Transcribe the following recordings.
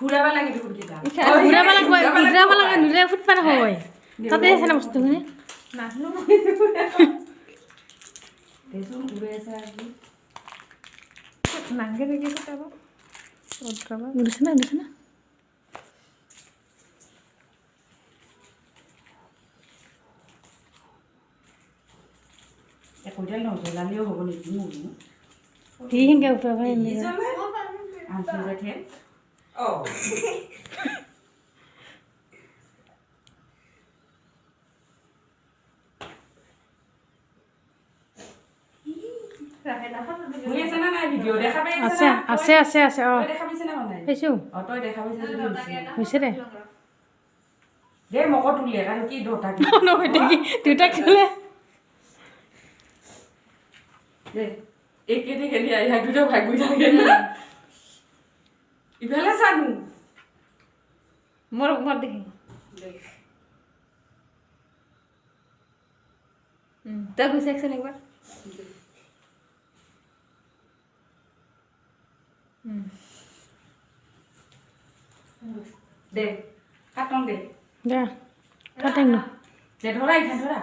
ঘূৰাব লাগে দেখোন কিটা ঘূৰাব লাগে নুলে ফুটপাৰ হয় তাতে আছে না বস্তুখিনি নাহনো দেচোন ঘূৰে আছে আজি নাংগে দেখি ফুটাব উঠিছে না একোডাল নজ্বলালেও হ'ব নেকি মোৰ সি সেনেকৈ উঠাব আনছো যে ঠেল শুই আছে না নাই ভিডিঅ' দেখা পাই আছে অঁ দেখা পাইছে না নাই পাইছোঁ তই দেখা পাইছে যদি হৈছে দে দে মকো তুলি কাৰণ কি দটা কি নহয় দেখি দুটা খেলে দে একেদি খেলি আহি দুটা ভাগ গৈ থাকে না ইফালে চানো মোৰ দেখি তই গুচি একচোন একবাৰ দে কাটন দে দে কাটিং ন দে ধৰা ইখান ধৰা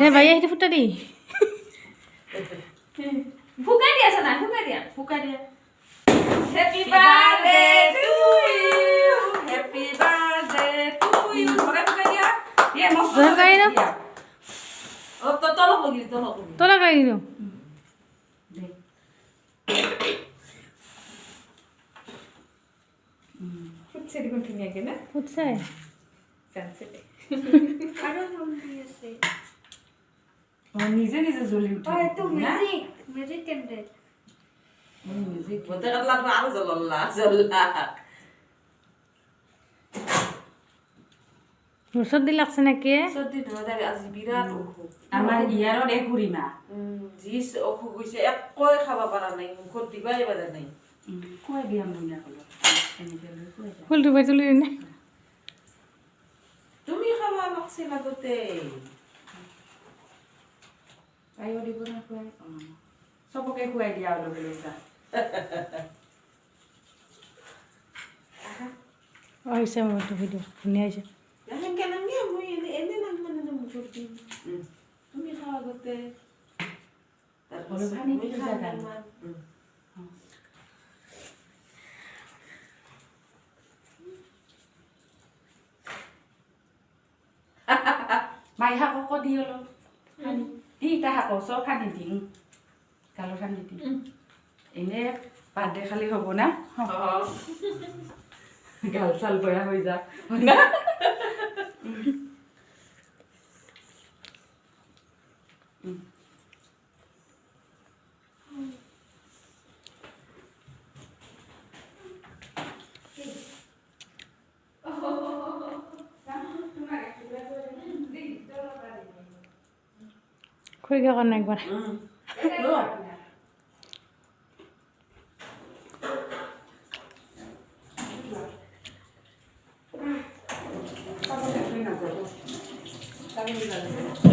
দে ভাই সেইটো ফুটা দি ফুকাই দিয়া আছে না ফুকাই দিয়া Happy birthday to you. Happy birthday to you. Bukan bukan dia. Dia mau. Bukan kayak itu. Oh, tolong lagi, tolong. তোলা গাড়ি দিও Deh. ফুটছে দেখোন ধুনীয়াকে না ফুটছে জানছে আৰু নাম দি আছে Oh, নিজে নিজে জ্বলি উঠে। অ এইটো মেজিক কেন্ডেল Music. Bote katla আৰু জ্বলা। সৰ্দি লাগছে নাকি সৰ্দি ধৰা আজি বিৰাট অসুখ আমাৰ ইয়াৰত একুৰিমা। জিস অসুখ হৈছে একোৱে খাব পৰা নাই মুখত দিবাই পাৰা নাই কৈ দিয়াম বুইনা কলো। এনেকে লৈ কৈ যা। ফুল দুবাই তুলি নে তুমি খাবা লাগছে লাগতে তাইও দিব না খুৱাই। চবকে খুৱাই দিয়া অলপ অলপ যা। হৈছে মোৰ ভিডিঅ' ধুনীয়া হৈছে সেনেকে নাগে মই এনে নাম মানে মুখত দিম তুমি খাবা আগতে অলপ পানী দি যা গান। মাই শাকক দি অলপ সানি দি তা শাকক চব সানি দিম গালত সানি দিম এনে বাৰ্থডে খালি হ'ব না গাল চাল বয়া হৈ যা না খুঁড়িকে কর না একবার Tapi